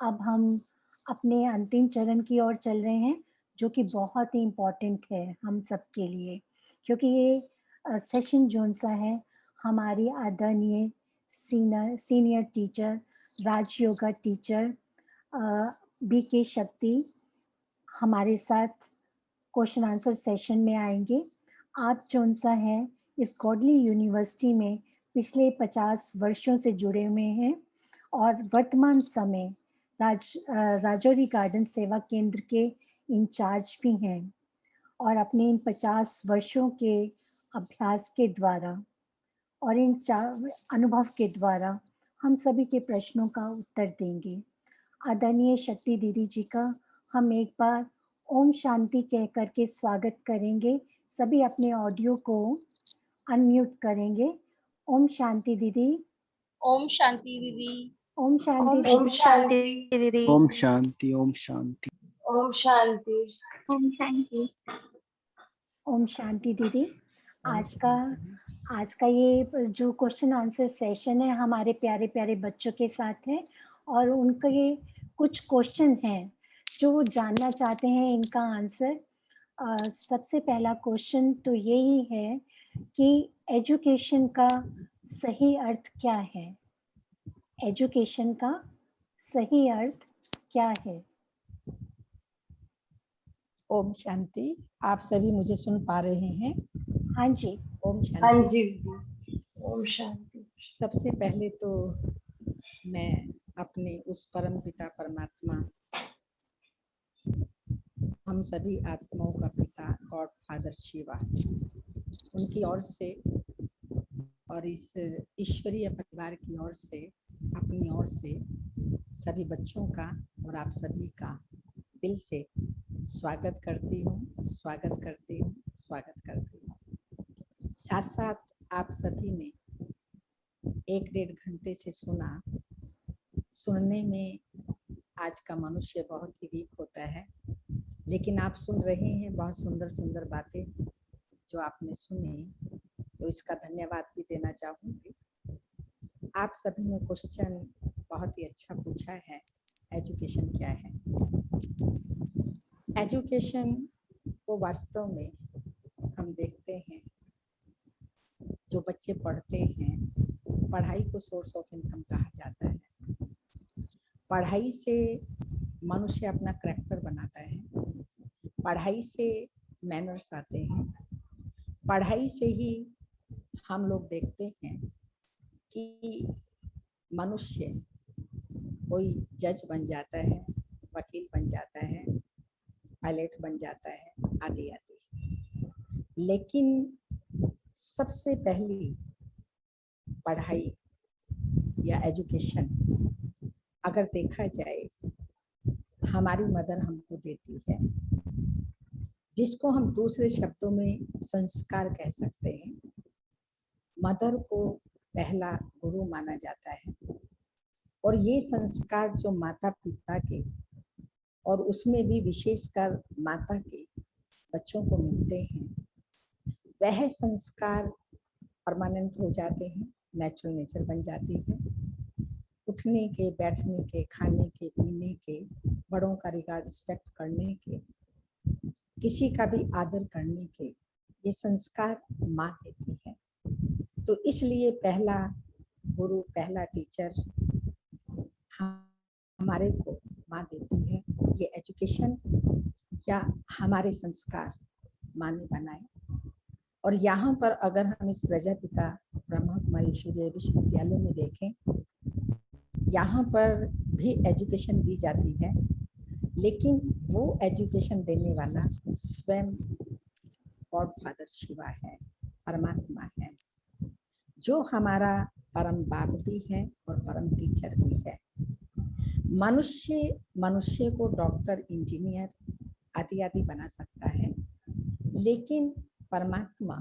अब हम अपने अंतिम चरण की ओर चल रहे हैं, जो कि बहुत ही इम्पोर्टेंट है हम सबके लिए, क्योंकि ये सेशन जौन-सा है, हमारी आदरणीय senior teacher, Rajyoga teacher BK Shakti हमारे साथ क्वेश्चन आंसर सेशन में आएँगे। आप जौन-सा है, इस गॉडली यूनिवर्सिटी में पिछले 50 वर्षों से जुड़े हुए हैं और वर्तमान समय राजौरी गार्डन सेवा केंद्र के इंचार्ज भी हैं और अपने इन 50 वर्षों के अभ्यास के द्वारा और इन अनुभव के द्वारा हम सभी के प्रश्नों का उत्तर देंगे। आदरणीय शक्ति दीदी जी का हम एक बार ओम शांति कह कर के स्वागत करेंगे। सभी अपने ऑडियो को अनम्यूट करेंगे। ओम शांति दीदी। ओम शांति दीदी। ओम शांति। ओम शांति दीदी। ओम शांति। ओम शांति। ओम शांति। ओम शांति। ओम शांति दीदी। आज का ये जो क्वेश्चन आंसर सेशन है हमारे प्यारे प्यारे बच्चों के साथ है और उनके ये कुछ क्वेश्चन हैं जो वो जानना चाहते हैं इनका आंसर। सबसे पहला क्वेश्चन तो यही है कि एजुकेशन का सही अर्थ क्या है? एजुकेशन का सही अर्थ क्या है? ओम शांति। आप सभी मुझे सुन पा रहे हैं? हाँ जी। ओम हाँ शांति। जी। ओम शांति। सबसे पहले तो मैं अपने उस परम पिता परमात्मा, हम सभी आत्माओं का पिता गॉड फादर शिवा, उनकी ओर से और इस ईश्वरीय परिवार की ओर से, अपनी ओर से सभी बच्चों का और आप सभी का दिल से स्वागत करती हूँ, स्वागत करती हूँ, स्वागत करती हूँ। साथ साथ आप सभी ने 1-1.5 घंटे से सुनने में आज का मनुष्य बहुत ही वीक होता है, लेकिन आप सुन रहे हैं बहुत सुंदर सुंदर बातें जो आपने सुनी, तो इसका धन्यवाद भी देना चाहूँगी। आप सभी ने क्वेश्चन बहुत ही अच्छा पूछा है, एजुकेशन क्या है। एजुकेशन को वास्तव में हम देखते हैं, जो बच्चे पढ़ते हैं, पढ़ाई को सोर्स ऑफ इनकम कहा जाता है। पढ़ाई से मनुष्य अपना करैक्टर बनाता है, पढ़ाई से मैनर्स आते हैं, पढ़ाई से ही हम लोग देखते हैं कि मनुष्य कोई जज बन जाता है, वकील बन जाता है, पायलट बन जाता है, आदि आदि। लेकिन सबसे पहली पढ़ाई या एजुकेशन अगर देखा जाए, हमारी मदर हमको देती है, जिसको हम दूसरे शब्दों में संस्कार कह सकते हैं। मदर को पहला गुरु माना जाता है और ये संस्कार जो माता पिता के और उसमें भी विशेषकर माता के बच्चों को मिलते हैं, वह संस्कार परमानेंट हो जाते हैं, नेचुरल नेचर बन जाती है। उठने के, बैठने के, खाने के, पीने के, बड़ों का रिगार्ड रिस्पेक्ट करने के, किसी का भी आदर करने के, ये संस्कार माँ देती है। तो इसलिए पहला गुरु, पहला टीचर हमारे को माँ देती है। ये एजुकेशन या हमारे संस्कार माँ ने बनाए। और यहाँ पर अगर हम इस प्रजापिता ब्रह्मा कुमारी ईश्वरीय विश्वविद्यालय में देखें, यहाँ पर भी एजुकेशन दी जाती है, लेकिन वो एजुकेशन देने वाला स्वयं गॉड फादर शिवा है, परमात्मा है, जो हमारा परम बाप भी है और परम टीचर भी है। मनुष्य को डॉक्टर, इंजीनियर आदि आदि बना सकता है, लेकिन परमात्मा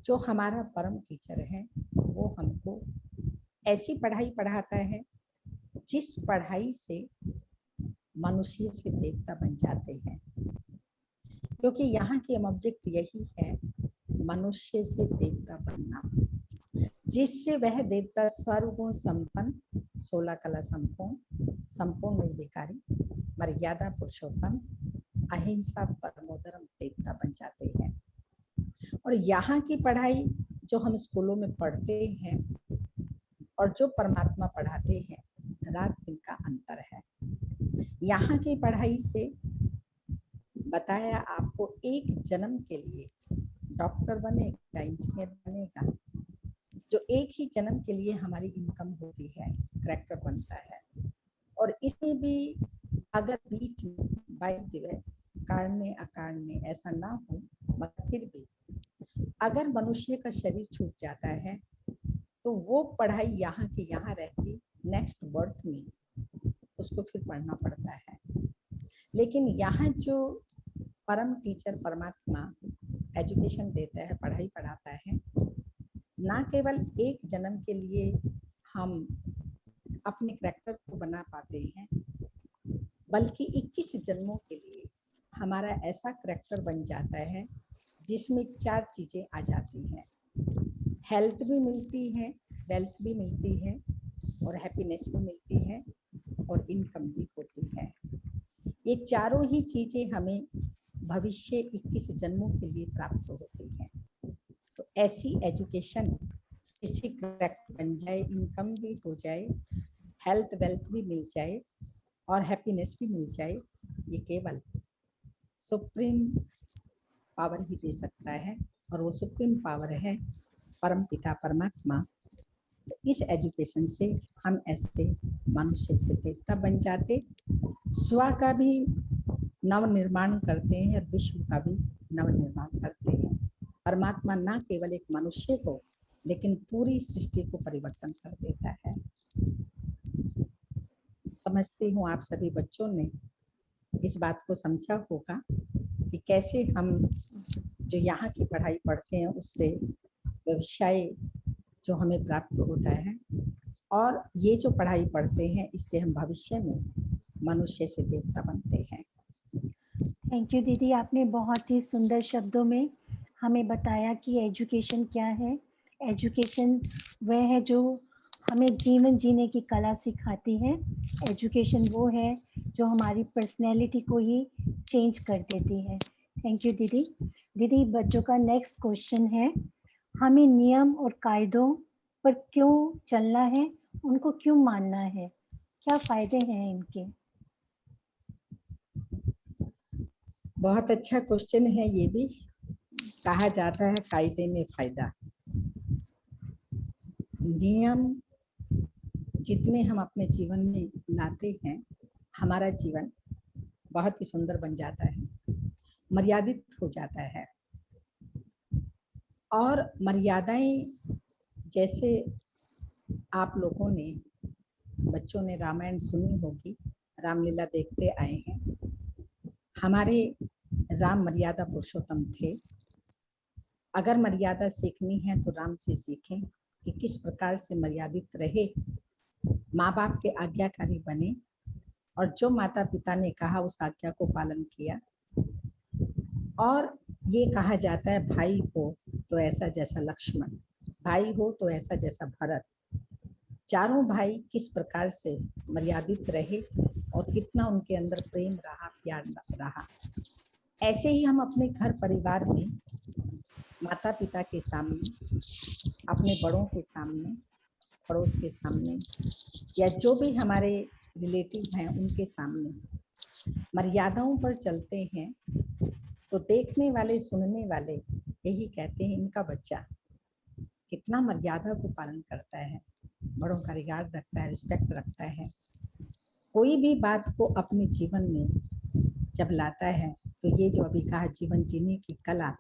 जो हमारा परम टीचर है, वो हमको ऐसी पढ़ाई पढ़ाता है जिस पढ़ाई से मनुष्य से देवता बन जाते हैं। क्योंकि यहाँ के ऑब्जेक्ट यही है, मनुष्य से देवता बनना, जिससे वह देवता सर्वगुण संपन्न, 16 कला संपूर्ण, संपूर्ण निर्विकारी, मर्यादा पुरुषोत्तम, अहिंसा परमोधर्म देवता बन जाते हैं। और यहाँ की पढ़ाई जो हम स्कूलों में पढ़ते हैं और जो परमात्मा पढ़ाते हैं, रात दिन का अंतर है। यहाँ की पढ़ाई से बताया आपको एक जन्म के लिए डॉक्टर बनेगा, इंजीनियर बनेगा, जो एक ही जन्म के लिए हमारी इनकम होती है, करैक्टर बनता है। और इसमें भी अगर बीच में बाय कारण अकारण ऐसा ना हो, मगर फिर भी अगर मनुष्य का शरीर छूट जाता है तो वो पढ़ाई यहाँ की यहाँ रहती, नेक्स्ट बर्थ में उसको फिर पढ़ना पड़ता है। लेकिन यहाँ जो परम टीचर परमात्मा एजुकेशन देता है, पढ़ाई पढ़ाता है, ना केवल एक जन्म के लिए हम अपने करैक्टर को बना पाते हैं, बल्कि 21 जन्मों के लिए हमारा ऐसा करैक्टर बन जाता है जिसमें 4 चीजें आ जाती हैं। हेल्थ भी मिलती है, वेल्थ भी मिलती है, और हैप्पीनेस भी मिलती है, और इनकम भी होती है। ये चारों ही चीजें हमें भविष्य 21 जन्मों के लिए प्राप्त होती हैं। तो ऐसी एजुकेशन जिससे करैक्टर बन जाए, इनकम भी हो जाए, हेल्थ वेल्थ भी मिल जाए और हैप्पीनेस भी मिल जाए, ये केवल सुप्रीम पावर ही दे सकता है। और वो सुप्रीम पावर है परम पिता परमात्मा। तो इस एजुकेशन से हम ऐसे मनुष्य से देवता बन जाते, स्व का भी नव निर्माण करते हैं और विश्व का भी नव निर्माण करते हैं। परमात्मा ना केवल एक मनुष्य को लेकिन पूरी सृष्टि को परिवर्तन कर देता है। समझती हूँ आप सभी बच्चों ने इस बात को समझा होगा कि कैसे हम जो यहाँ की पढ़ाई पढ़ते हैं उससे व्यवसाय जो हमें प्राप्त होता है, और ये जो पढ़ाई पढ़ते हैं इससे हम भविष्य में मनुष्य से देवता बनते हैं। थैंक यू दीदी, आपने बहुत ही सुंदर शब्दों में हमें बताया कि एजुकेशन क्या है। एजुकेशन वह है जो हमें जीवन जीने की कला सिखाती है। एजुकेशन वो है जो हमारी पर्सनैलिटी को ही चेंज कर देती है। थैंक यू दीदी। दीदी, बच्चों का नेक्स्ट क्वेश्चन है, हमें नियम और कायदों पर क्यों चलना है, उनको क्यों मानना है, क्या फायदे हैं इनके? बहुत अच्छा क्वेश्चन है। ये भी कहा जाता है कायदे में फायदा। नियम जितने हम अपने जीवन में लाते हैं, हमारा जीवन बहुत ही सुंदर बन जाता है, मर्यादित हो जाता है। और मर्यादाएं जैसे आप लोगों ने, बच्चों ने रामायण सुनी होगी, रामलीला देखते आए हैं। हमारे राम मर्यादा पुरुषोत्तम थे। अगर मर्यादा सीखनी है तो राम से सीखें कि किस प्रकार से मर्यादित रहे, माँ बाप के आज्ञाकारी बने, और जो माता पिता ने कहा उस आज्ञा को पालन किया। और ये कहा जाता है भाई हो तो ऐसा जैसा लक्ष्मण, भाई हो तो ऐसा जैसा भरत। चारों भाई किस प्रकार से मर्यादित रहे और कितना उनके अंदर प्रेम रहा, प्यार रहा। ऐसे ही हम अपने घर परिवार में माता पिता के सामने, अपने बड़ों के सामने, पड़ोस के सामने, या जो भी हमारे रिलेटिव हैं उनके सामने मर्यादाओं पर चलते हैं तो देखने वाले, सुनने वाले यही कहते हैं इनका बच्चा कितना मर्यादा को पालन करता है, बड़ों का रिगार्ड रखता है, रिस्पेक्ट रखता है। कोई भी बात को अपने जीवन में जब लाता है तो ये जो अभी कहा जीवन जीने की कला,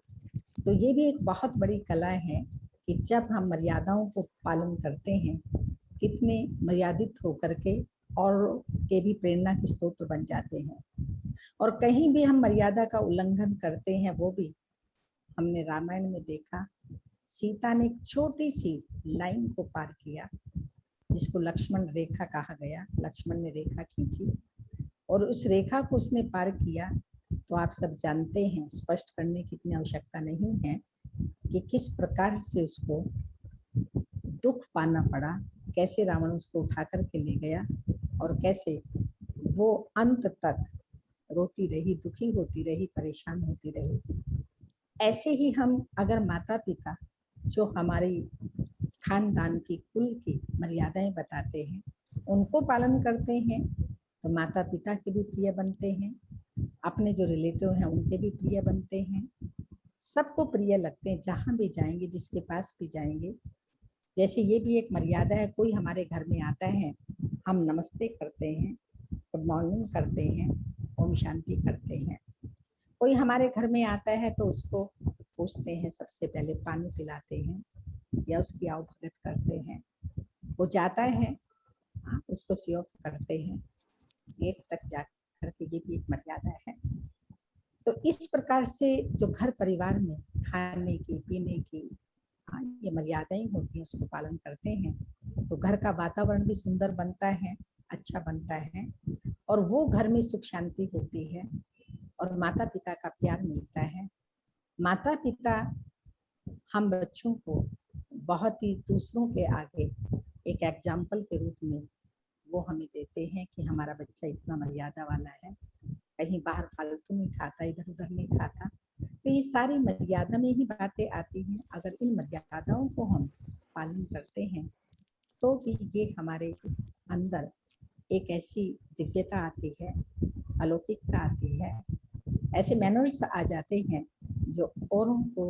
तो ये भी एक बहुत बड़ी कला है कि जब हम मर्यादाओं को पालन करते हैं, कितने मर्यादित होकर के और के भी प्रेरणा के स्रोत बन जाते हैं। और कहीं भी हम मर्यादा का उल्लंघन करते हैं, वो भी हमने रामायण में देखा, सीता ने एक छोटी सी लाइन को पार किया जिसको लक्ष्मण रेखा कहा गया। लक्ष्मण ने रेखा खींची और उस रेखा को उसने पार किया। तो आप सब जानते हैं, स्पष्ट करने की इतनी आवश्यकता नहीं है कि किस प्रकार से उसको दुख पाना पड़ा, कैसे रावण उसको उठा करके ले गया और कैसे वो अंत तक रोती रही, दुखी होती रही, परेशान होती रही। ऐसे ही हम अगर माता पिता जो हमारी खानदान की कुल की मर्यादाएं बताते हैं उनको पालन करते हैं तो माता पिता के भी प्रिय बनते हैं, अपने जो रिलेटिव हैं उनके भी प्रिय बनते हैं, सबको प्रिय लगते हैं। जहाँ भी जाएंगे, जिसके पास भी जाएंगे, जैसे ये भी एक मर्यादा है, कोई हमारे घर में आता है हम नमस्ते करते हैं, गुड मॉर्निंग करते हैं, ओम शांति करते हैं। कोई हमारे घर में आता है तो उसको पूछते हैं, सबसे पहले पानी पिलाते हैं या उसकी आवभगत करते हैं। वो जाता है, उसको स्योप करते हैं, गेट तक जा करके, ये भी एक मर्यादा है। तो इस प्रकार से जो घर परिवार में खाने की, पीने की ये मर्यादाएं होती हैं, उसको पालन करते हैं तो घर का वातावरण भी सुंदर बनता है, अच्छा बनता है, और वो घर में सुख शांति होती है और माता पिता का प्यार मिलता है। माता पिता हम बच्चों को बहुत ही दूसरों के आगे एक एग्जाम्पल के रूप में वो हमें देते हैं कि हमारा बच्चा इतना मर्यादा वाला है, कहीं बाहर फालतू नहीं खाता, इधर उधर नहीं खाता। तो ये सारी मर्यादा में ही बातें आती हैं। अगर इन मर्यादाओं को हम पालन करते हैं तो भी ये हमारे अंदर एक ऐसी दिव्यता आती है, अलौकिकता आती है, ऐसे मैनर्स आ जाते हैं जो औरों को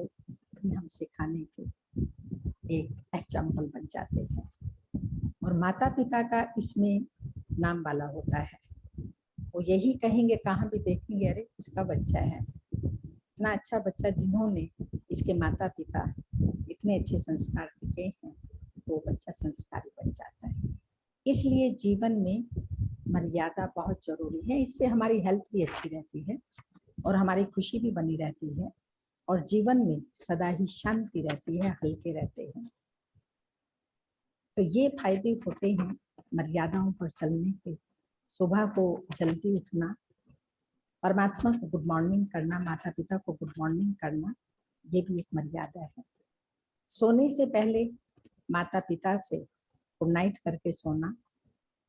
भी हम सिखाने के एक एग्जाम्पल बन जाते हैं। और माता पिता का इसमें नाम वाला होता है। वो यही कहेंगे, कहाँ भी देखेंगे, अरे इसका बच्चा है, इतना अच्छा बच्चा, जिन्होंने इसके माता पिता इतने अच्छे संस्कार दिए हैं, तो वो बच्चा संस्कारी बन जाता है। इसलिए जीवन में मर्यादा बहुत जरूरी है। इससे हमारी हेल्थ भी अच्छी रहती है और हमारी खुशी भी बनी रहती है और जीवन में सदा ही शांति रहती है, हल्के रहते हैं। तो ये फायदे होते हैं मर्यादाओं पर चलने के। सुबह को जल्दी उठना, परमात्मा को गुड मॉर्निंग करना, माता पिता को गुड मॉर्निंग करना, ये भी एक मर्यादा है। सोने से पहले माता पिता से गुड नाइट करके सोना,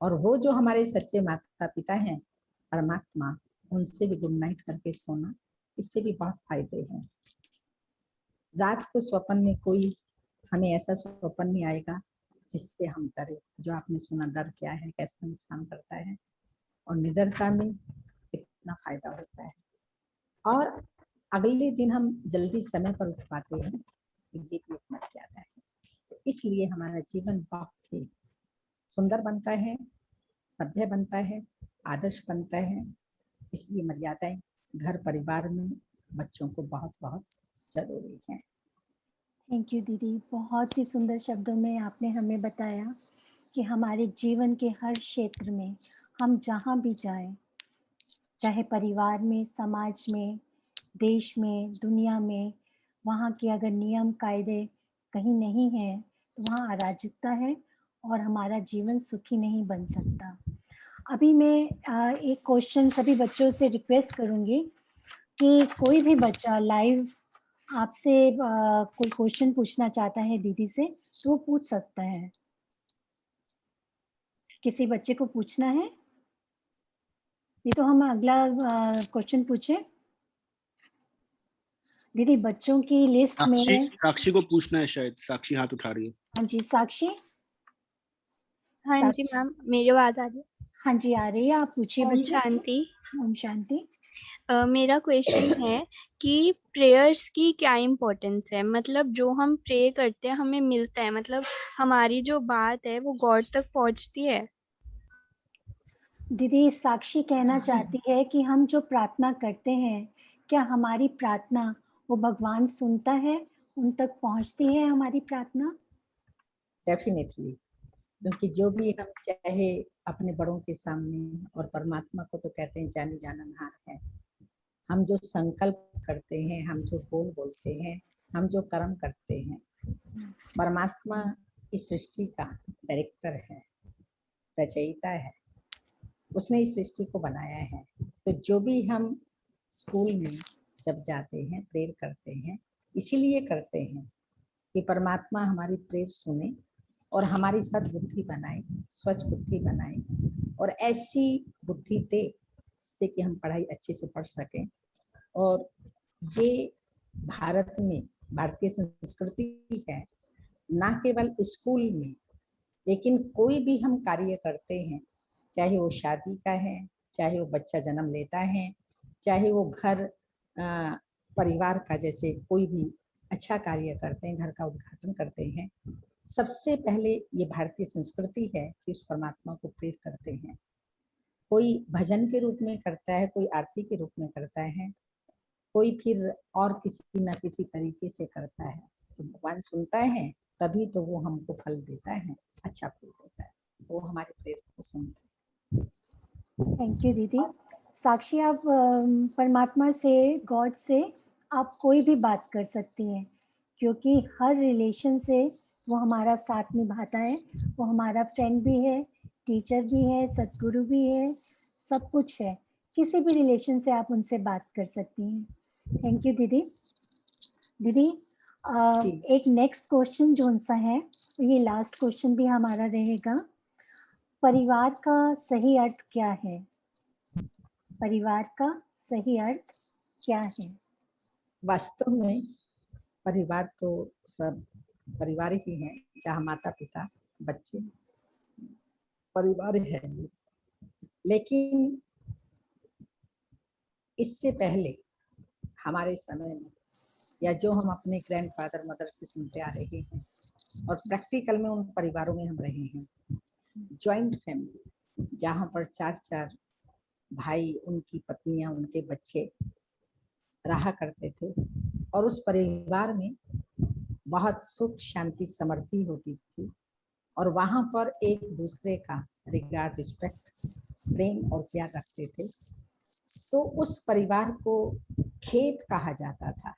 और वो जो हमारे सच्चे माता पिता हैं परमात्मा, उनसे भी गुड नाइट करके सोना, इससे भी बहुत फायदे हैं। रात को स्वप्न में कोई हमें ऐसा स्वप्न नहीं आएगा जिससे हम डरे। जो आपने सुना, डर क्या है, कैसे नुकसान करता है, और निडरता में कितना फायदा होता है, और अगले दिन हम जल्दी समय पर उठ पाते हैं, ये भी एक मर्यादा है। तो इसलिए हमारा जीवन बहुत ही सुंदर बनता है, सभ्य बनता है, आदर्श बनता है। इसलिए मर्यादाएं घर परिवार में बच्चों को बहुत बहुत जरूरी है। थैंक यू दीदी, बहुत ही सुंदर शब्दों में आपने हमें बताया कि हमारे जीवन के हर क्षेत्र में हम जहाँ भी जाएं, चाहे परिवार में, समाज में, देश में, दुनिया में, वहाँ के अगर नियम कायदे कहीं नहीं है तो वहाँ अराजकता है और हमारा जीवन सुखी नहीं बन सकता। अभी मैं एक क्वेश्चन सभी बच्चों से रिक्वेस्ट करूँगी कि कोई भी बच्चा लाइव आपसे कोई क्वेश्चन पूछना चाहता है दीदी से तो वो पूछ सकता है। किसी बच्चे को पूछना है? नहीं तो हम अगला क्वेश्चन पूछे। दीदी बच्चों की लिस्ट में साक्षी को पूछना है शायद, साक्षी हाथ उठा रही है। हाँ जी साक्षी। हाँ जी मैम, मेरी आवाज आ रही है? हाँ जी आ रही है, आप पूछिए ओम बच्चे। शांति। ओम शांति। मेरा क्वेश्चन है कि प्रेयर्स की क्या इम्पोर्टेंस है, मतलब जो हम प्रे करते हैं हमें मिलता है, मतलब हमारी जो बात है वो गॉड तक पहुंचती है। दीदी साक्षी कहना चाहती है कि हम जो प्रार्थना करते हैं, क्या हमारी प्रार्थना वो भगवान सुनता है, उन तक पहुंचती है हमारी प्रार्थना? डेफिनेटली, क्योंकि जो भी हम चाहे अपने बड़ों के सामने, और परमात्मा को तो कहते हैं जानी जाननहार है, हम जो संकल्प करते हैं, हम जो बोल बोलते हैं, हम जो कर्म करते हैं, परमात्मा इस सृष्टि का डायरेक्टर है, रचयिता है, उसने इस सृष्टि को बनाया है। तो जो भी हम स्कूल में जब जाते हैं, प्रेयर करते हैं, इसीलिए करते हैं कि परमात्मा हमारी प्रेयर सुने और हमारी सद्बुद्धि बनाए, स्वच्छ बुद्धि बनाए और ऐसी बुद्धि दे जिससे कि हम पढ़ाई अच्छे से पढ़ सकें। और ये भारत में भारतीय संस्कृति है, ना केवल स्कूल में, लेकिन कोई भी हम कार्य करते हैं, चाहे वो शादी का है, चाहे वो बच्चा जन्म लेता है, चाहे वो घर परिवार का, जैसे कोई भी अच्छा कार्य करते हैं, घर का उद्घाटन करते हैं, सबसे पहले ये भारतीय संस्कृति है कि उस परमात्मा को प्रेर करते हैं। कोई भजन के रूप में करता है, कोई आरती के रूप में करता है, कोई फिर और किसी न किसी तरीके से करता है। तो भगवान सुनता है, तभी तो वो हमको फल देता है, अच्छा फल देता है, वो हमारे प्रेर को सुनता है। थैंक यू दीदी। साक्षी, आप परमात्मा से, गॉड से आप कोई भी बात कर सकती हैं, क्योंकि हर रिलेशन से वो हमारा साथ निभाता है। वो हमारा फ्रेंड भी है, टीचर भी है, सदगुरु भी है, सब कुछ है। किसी भी रिलेशन से आप उनसे बात कर सकती हैं। थैंक यू दीदी। दीदी, एक नेक्स्ट क्वेश्चन जो सा है, ये लास्ट क्वेश्चन भी हमारा रहेगा। परिवार का सही अर्थ क्या है? परिवार का सही अर्थ क्या है? वास्तव में परिवार तो सब परिवार ही है, चाहे माता पिता बच्चे, परिवार है। लेकिन इससे पहले हमारे समय में, या जो हम अपने ग्रैंडफादर मदर से सुनते आ रहे हैं, और प्रैक्टिकल में उन परिवारों में हम रहे हैं, जॉइंट फैमिली, जहाँ पर 4-4 भाई, उनकी पत्नियां, उनके बच्चे रहा करते थे, और उस परिवार में बहुत सुख शांति समृद्धि होती थी, और वहां पर एक दूसरे का रिगार्ड, रिस्पेक्ट, प्रेम और प्यार रखते थे। तो उस परिवार को खेत कहा जाता था।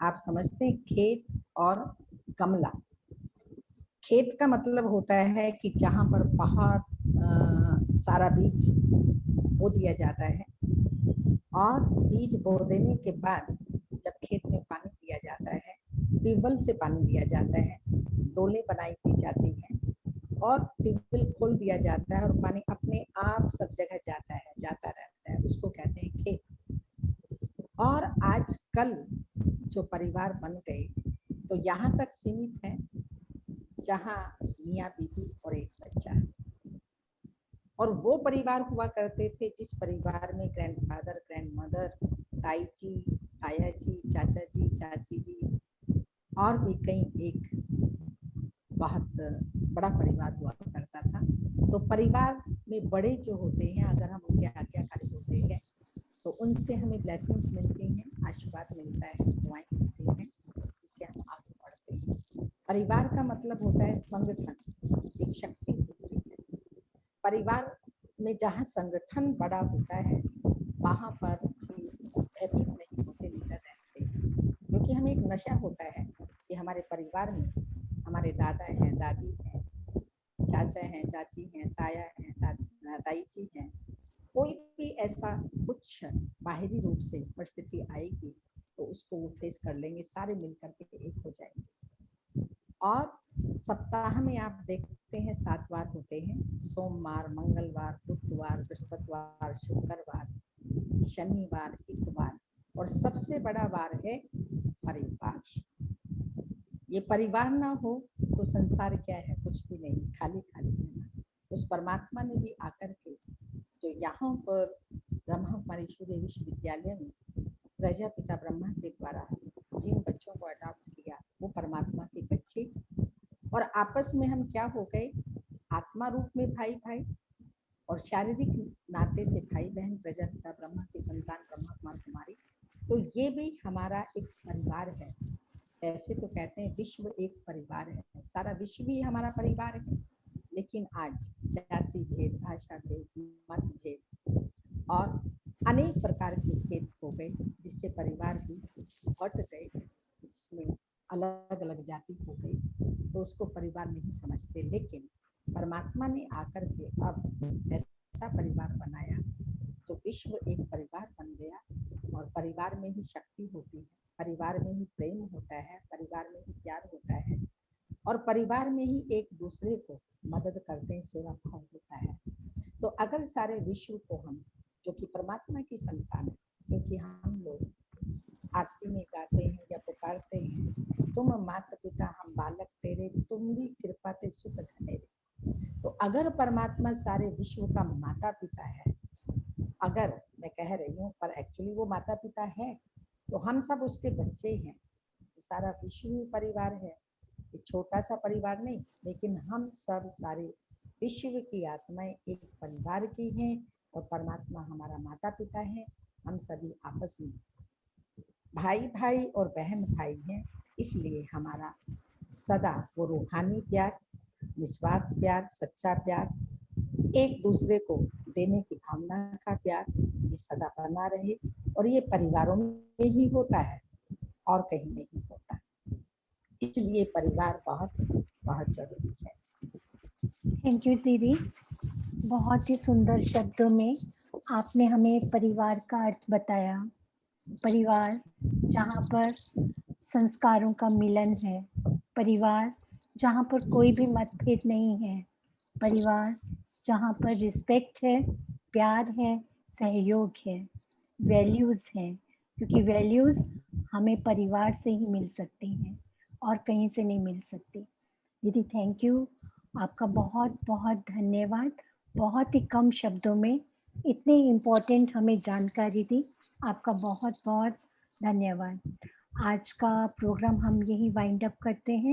आप समझते हैं, खेत और गमला। खेत का मतलब होता है कि जहाँ पर बहुत सारा बीज बो दिया जाता है, और बीज बो देने के बाद जब खेत में पानी दिया जाता है, ट्यूबवेल से पानी दिया जाता है, डोले बनाई दी जाती हैं, और ट्यूबवेल खोल दिया जाता है, और पानी अपने आप सब जगह जाता रहता है, उसको कहते हैं खेत। और आजकल जो परिवार बन गए, तो यहाँ तक सीमित है जहाँ मियाँ बीवी और एक बच्चा। और वो परिवार हुआ करते थे जिस परिवार में ग्रैंडफादर, ग्रैंडमदर, ताई जी, ताया जी, चाचा जी, चाची जी, और भी कई एक बहुत बड़ा परिवार हुआ करता था। तो परिवार में बड़े जो होते हैं, अगर हम उनके आज्ञाकारी होते हैं, तो उनसे हमें ब्लेसिंग्स मिलती हैं, आशीर्वाद मिलता है, दुआएं मिलती हैं, जिससे हम आगे बढ़ते हैं। परिवार का मतलब होता है संगठन, एक शक्ति होती है। परिवार में जहाँ संगठन बड़ा होता है, वहाँ पर हम भयभीत नहीं होते, निडर रहते हैं, क्योंकि हमें एक नशा होता है कि हमारे परिवार में हमारे दादा हैं, दादी हैं, चाचा हैं, चाची हैं, ताया हैं, ताई जी हैं। कोई भी ऐसा कुछ बाहरी रूप से परिस्थिति आएगी, तो उसको वो फेस कर लेंगे, सारे मिलकर के एक हो जाएंगे। और सप्ताह में आप देखते हैं 7 वार होते हैं, सोमवार, मंगलवार, बुधवार, बृहस्पतिवार, शुक्रवार, शनिवार, इतवार, और सबसे बड़ा वार है परिवार। ये परिवार ना हो तो संसार क्या है? कुछ भी नहीं, खाली खाली है। उस परमात्मा ने भी आकर के जो यहाँ पर ब्रह्मा कुमारी सूर्य विश्वविद्यालय में प्रजापिता ब्रह्मा के द्वारा जिन बच्चों को अडॉप्ट किया, वो परमात्मा के बच्चे, और आपस में हम क्या हो गए? आत्मा रूप में भाई भाई, और शारीरिक नाते से भाई बहन, प्रजापिता ब्रह्मा की संतान ब्रह्मा कुमार कुमारी। तो ये भी हमारा एक परिवार है। ऐसे तो कहते हैं विश्व एक परिवार है, सारा विश्व भी हमारा परिवार है। लेकिन आज जाति भेद, भाषा भेद, मत भेद और अनेक प्रकार के भेद हो गए, जिससे परिवार भी बट गए, जिसमें अलग अलग जाति हो गई, तो उसको परिवार नहीं समझते। लेकिन परमात्मा ने आकर के अब ऐसा परिवार बनाया जो विश्व एक परिवार बन गया, और परिवार में ही शक्ति होती है, परिवार में ही प्रेम होता है, परिवार में ही प्यार होता है, और परिवार में ही एक दूसरे को मदद करते हैं, सेवा भाव होता है। तो अगर सारे विश्व को हम, जो कि परमात्मा की संतान है, क्योंकि हम लोग आरती में गाते हैं या पुकारते हैं, तुम माता पिता हम बालक तेरे, तुम भी कृपा ते सुख घनेरे। तो अगर परमात्मा सारे विश्व का माता पिता है, अगर मैं कह रही हूँ पर एक्चुअली वो माता पिता है, तो हम सब उसके बच्चे हैं, तो सारा विश्व ही परिवार है। ये छोटा सा परिवार नहीं, लेकिन हम सब सारे विश्व की आत्माएं एक परिवार की हैं और परमात्मा हमारा माता पिता है। हम सभी आपस में भाई भाई और बहन भाई हैं, इसलिए हमारा सदा वो रूहानी प्यार, निस्वार्थ प्यार, सच्चा प्यार, एक दूसरे को देने की भावना का प्यार, ये सदा बना रहे। और ये परिवारों में ही होता है और कहीं नहीं होता, इसलिए परिवार बहुत बहुत जरूरी है। थैंक यू दीदी, बहुत ही सुंदर शब्दों में आपने हमें परिवार का अर्थ बताया। परिवार जहाँ पर संस्कारों का मिलन है, परिवार जहाँ पर कोई भी मतभेद नहीं है, परिवार जहाँ पर रिस्पेक्ट है, प्यार है, सहयोग है, वैल्यूज़ हैं, क्योंकि वैल्यूज़ हमें परिवार से ही मिल सकती हैं और कहीं से नहीं मिल सकती। दीदी थैंक यू, आपका बहुत बहुत धन्यवाद। बहुत ही कम शब्दों में इतनी इम्पोर्टेंट हमें जानकारी दी, आपका बहुत बहुत धन्यवाद। आज का प्रोग्राम हम यही वाइंड अप करते हैं।